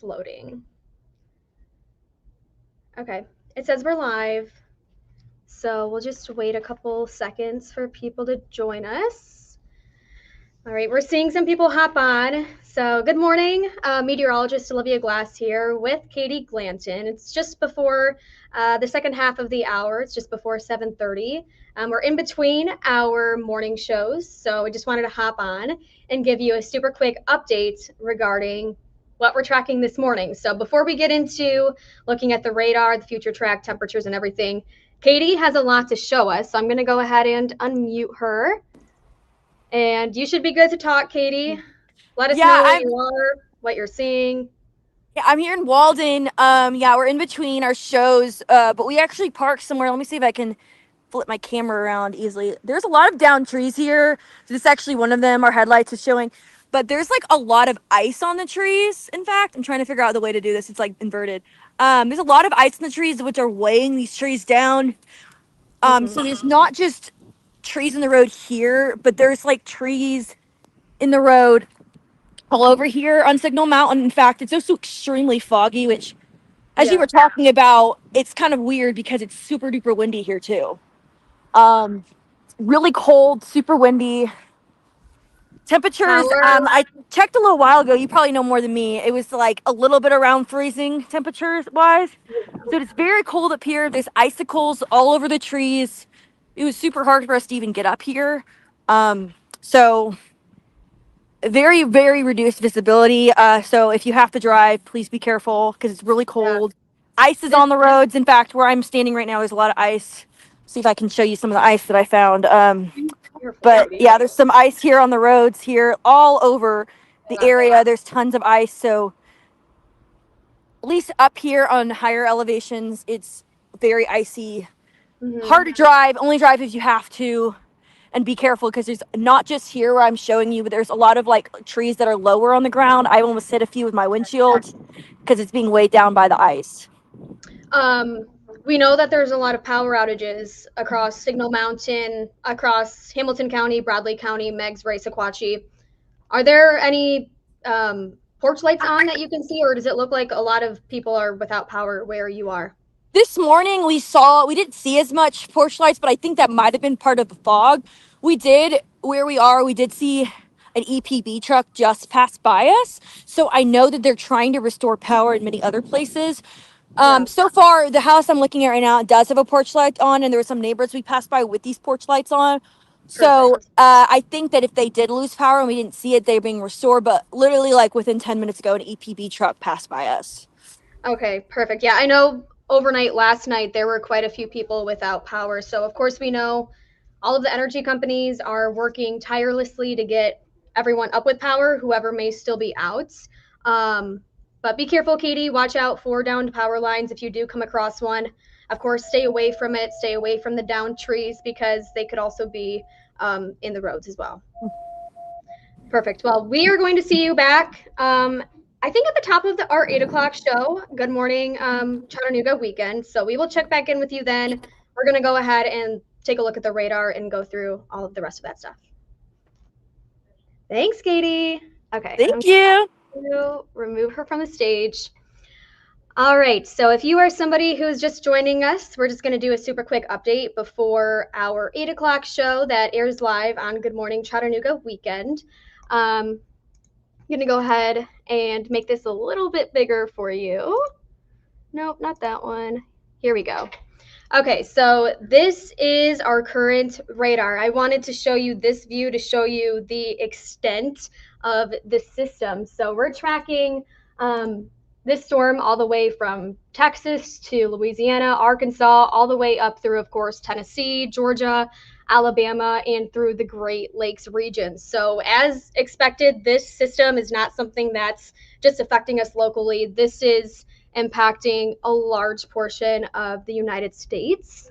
Loading. Okay, it says we're live, so we'll just wait a couple seconds for people to join us. All right, we're seeing some people hop on. So good morning, meteorologist Olivia Glass here with Katie Glanton. It's just before the second half of the hour. It's just before 7:30. We're in between our morning shows, so I just wanted to hop on and give you a super quick update regarding what we're tracking this morning. So before we get into looking at the radar, the future track temperatures and everything, Katie has a lot to show us. So I'm going to go ahead and unmute her. And you should be good to talk, Katie. Let us know where you are, what you're seeing. Yeah, I'm here in Walden. Yeah, we're in between our shows, but we actually parked somewhere. Let me see if I can flip my camera around easily. There's a lot of downed trees here. This is actually one of them. Our headlights is showing, but there's like a lot of ice on the trees. In fact, I'm trying to figure out the way to do this. It's like inverted. There's a lot of ice in the trees, which are weighing these trees down. So there's not just trees in the road here, but there's like trees in the road all over here on Signal Mountain. In fact, it's also extremely foggy, which, as you Yeah. were talking about, it's kind of weird because it's super duper windy here too. Um, really cold, super windy. Temperatures, Power. I checked a little while ago. You probably know more than me. It was like a little bit around freezing temperatures wise. So it's very cold up here. There's icicles all over the trees. It was super hard for us to even get up here. So very, very reduced visibility. So if you have to drive, please be careful because it's really Yeah. cold. Ice is This. on the roads. In fact, where I'm standing right now, there's a lot of ice. See if I can show you some of the ice that I found. Careful, But Katie. yeah, there's some ice here on the roads here all over the area. There's tons of ice. So at least up here on higher elevations, it's very icy. Hard to drive. Only drive if you have to. And be careful because there's not just here where I'm showing you, but there's a lot of like trees that are lower on the ground. I almost hit a few with my windshield because it's being weighed down by the ice. Um, we know that there's a lot of power outages across Signal Mountain, across Hamilton County, Bradley County, Meigs, Ray, Sequatchie. Are there any porch lights on that you can see, or does it look like a lot of people are without power where you are? This morning we didn't see as much porch lights, but I think that might have been part of the fog. We did, where we are, we did see an EPB truck just pass by us. So I know that they're trying to restore power in many other places. Yeah. So far, the house I'm looking at right now does have a porch light on, and there were some neighbors we passed by with these porch lights on. So Perfect. I think that if they did lose power and we didn't see it, they're being restored. But literally, like within 10 minutes ago, an EPB truck passed by us. Okay, perfect. Yeah, I know overnight last night there were quite a few people without power. So, of course, we know all of the energy companies are working tirelessly to get everyone up with power, whoever may still be out. Um, but be careful, Katie. Watch out for downed power lines if you do come across one. Of course, stay away from it, stay away from the downed trees because they could also be in the roads as well. Perfect. Well, we are going to see you back. I think at the top of our 8 o'clock show. Good morning, Chattanooga weekend. So we will check back in with you then. We're going to go ahead and take a look at the radar and go through all of the rest of that stuff. Thanks, Katie. Okay, I'm Thank you. going to remove her from the stage. All right, so if you are somebody who's just joining us, we're just going to do a super quick update before our 8 o'clock show that airs live on Good Morning Chattanooga weekend. I'm going to go ahead and make this a little bit bigger for you. Nope, not that one. Here we go. Okay, so this is our current radar. I wanted to show you this view to show you the extent of the system. So we're tracking this storm all the way from Texas to Louisiana, Arkansas, all the way up through, of course, Tennessee, Georgia, Alabama, and through the Great Lakes region. So as expected, this system is not something that's just affecting us locally. This is impacting a large portion of the United States.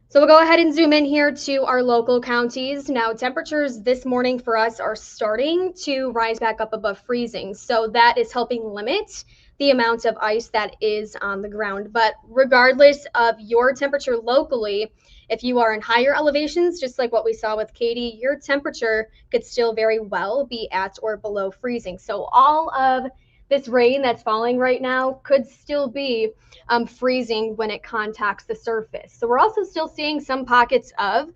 So we'll go ahead and zoom in here to our local counties. Now, temperatures this morning for us are starting to rise back up above freezing. So that is helping limit the amount of ice that is on the ground. But regardless of your temperature locally, if you are in higher elevations, just like what we saw with Katie, your temperature could still very well be at or below freezing. So all of this rain that's falling right now could still be freezing when it contacts the surface. So we're also still seeing some pockets of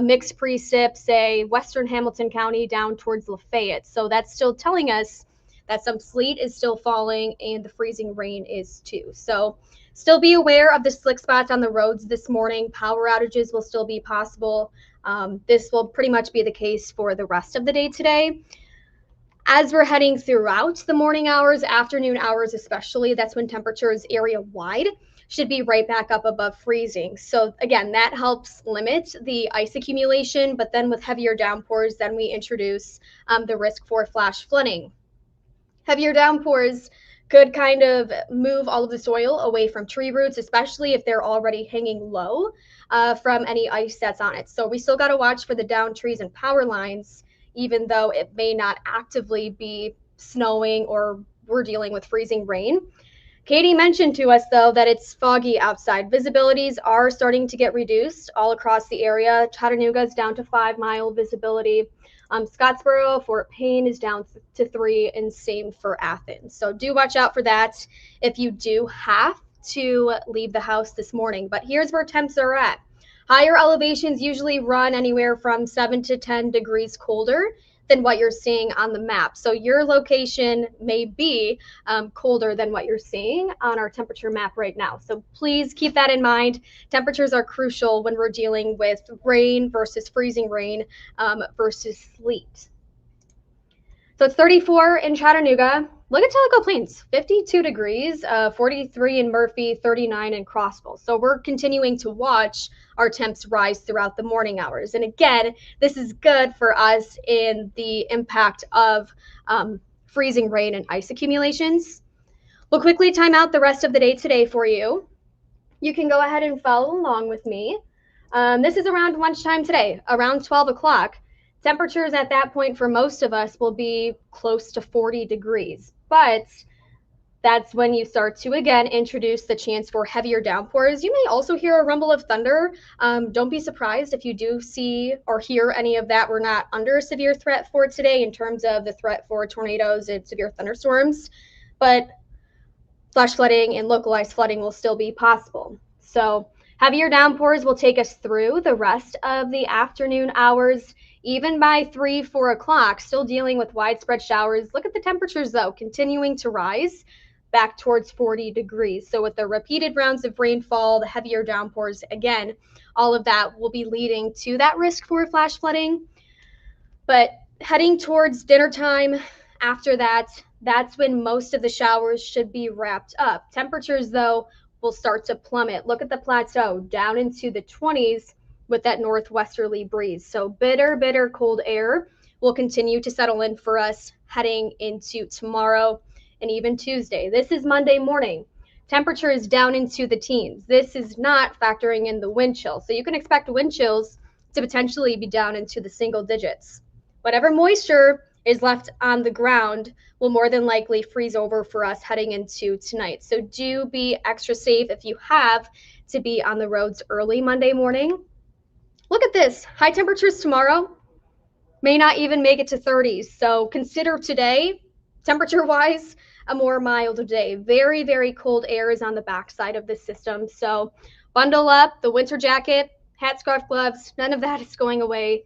mixed precip, say Western Hamilton County down towards Lafayette. So that's still telling us that some sleet is still falling and the freezing rain is too. So still be aware of the slick spots on the roads this morning. Power outages will still be possible. This will pretty much be the case for the rest of the day today. As we're heading throughout the morning hours, afternoon hours especially, that's when temperatures area-wide should be right back up above freezing. So again, that helps limit the ice accumulation, but then with heavier downpours, then we introduce the risk for flash flooding. Heavier downpours could kind of move all of the soil away from tree roots, especially if they're already hanging low from any ice that's on it. So we still got to watch for the down trees and power lines, even though it may not actively be snowing or we're dealing with freezing rain. Katie mentioned to us, though, that it's foggy outside. Visibilities are starting to get reduced all across the area. Chattanooga's down to 5-mile visibility. Scottsboro, Fort Payne is down to 3, and same for Athens. So do watch out for that if you do have to leave the house this morning. But here's where temps are at. Higher elevations usually run anywhere from 7 to 10 degrees colder than what you're seeing on the map. So your location may be colder than what you're seeing on our temperature map right now. So please keep that in mind. Temperatures are crucial when we're dealing with rain versus freezing rain versus sleet. So it's 34 in Chattanooga. Look at Tellico Plains, 52 degrees, 43 in Murphy, 39 in Crossville. So we're continuing to watch our temps rise throughout the morning hours. And again, this is good for us in the impact of freezing rain and ice accumulations. We'll quickly time out the rest of the day today for you. You can go ahead and follow along with me. This is around lunchtime today, around 12 o'clock. Temperatures at that point for most of us will be close to 40 degrees, but that's when you start to, again, introduce the chance for heavier downpours. You may also hear a rumble of thunder. Don't be surprised if you do see or hear any of that. We're not under a severe threat for today in terms of the threat for tornadoes and severe thunderstorms, but flash flooding and localized flooding will still be possible. So heavier downpours will take us through the rest of the afternoon hours. Even by 3, 4 o'clock, still dealing with widespread showers. Look at the temperatures, though, continuing to rise back towards 40 degrees. So with the repeated rounds of rainfall, the heavier downpours, again, all of that will be leading to that risk for flash flooding. But heading towards dinner time, after that, that's when most of the showers should be wrapped up. Temperatures, though, will start to plummet. Look at the plateau down into the 20s with that northwesterly breeze. So bitter, bitter cold air will continue to settle in for us heading into tomorrow and even Tuesday. This is Monday morning. Temperature is down into the teens. This is not factoring in the wind chill. So you can expect wind chills to potentially be down into the single digits. Whatever moisture is left on the ground will more than likely freeze over for us heading into tonight. So do be extra safe if you have to be on the roads early Monday morning. Look at this, high temperatures tomorrow may not even make it to 30s. So consider today, temperature-wise, a more mild day. Very, very cold air is on the backside of this system. So bundle up, the winter jacket, hat, scarf, gloves, none of that is going away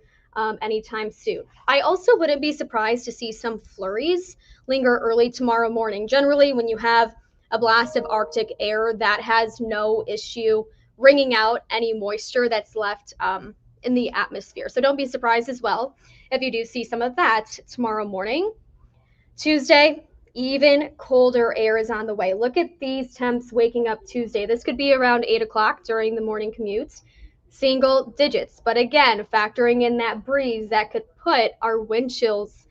anytime soon. I also wouldn't be surprised to see some flurries linger early tomorrow morning. Generally, when you have a blast of Arctic air, that has no issue wringing out any moisture that's left in the atmosphere. So don't be surprised as well if you do see some of that tomorrow morning. Tuesday, even colder air is on the way. Look at these temps waking up Tuesday. This could be around 8 o'clock during the morning commute. Single digits, but again, factoring in that breeze that could put our wind chills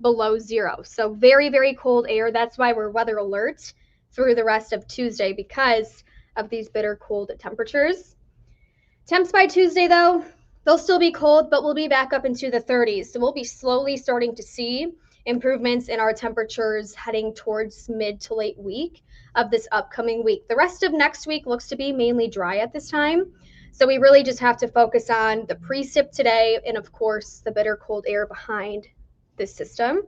below 0. So very, very cold air. That's why we're weather alert through the rest of Tuesday, because of these bitter cold temperatures. Temps by Tuesday, though, they'll still be cold, but we'll be back up into the 30s. So we'll be slowly starting to see improvements in our temperatures heading towards mid to late week of this upcoming week. The rest of next week looks to be mainly dry at this time. So we really just have to focus on the precip today and, of course, the bitter cold air behind this system.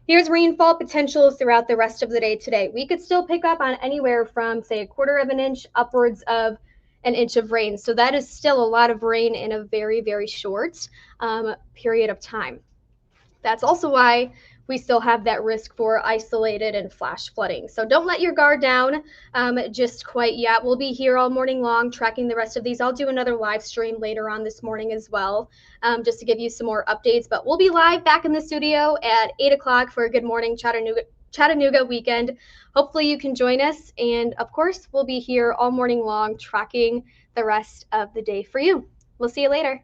Here's rainfall potential throughout the rest of the day today. We could still pick up on anywhere from, say, a quarter of an inch upwards of an inch of rain. So that is still a lot of rain in a very, very short period of time. That's also why we still have that risk for isolated and flash flooding. So don't let your guard down just quite yet. We'll be here all morning long tracking the rest of these. I'll do another live stream later on this morning as well, just to give you some more updates. But we'll be live back in the studio at 8 o'clock for a Good Morning Chattanooga weekend. Hopefully you can join us. And of course, we'll be here all morning long tracking the rest of the day for you. We'll see you later.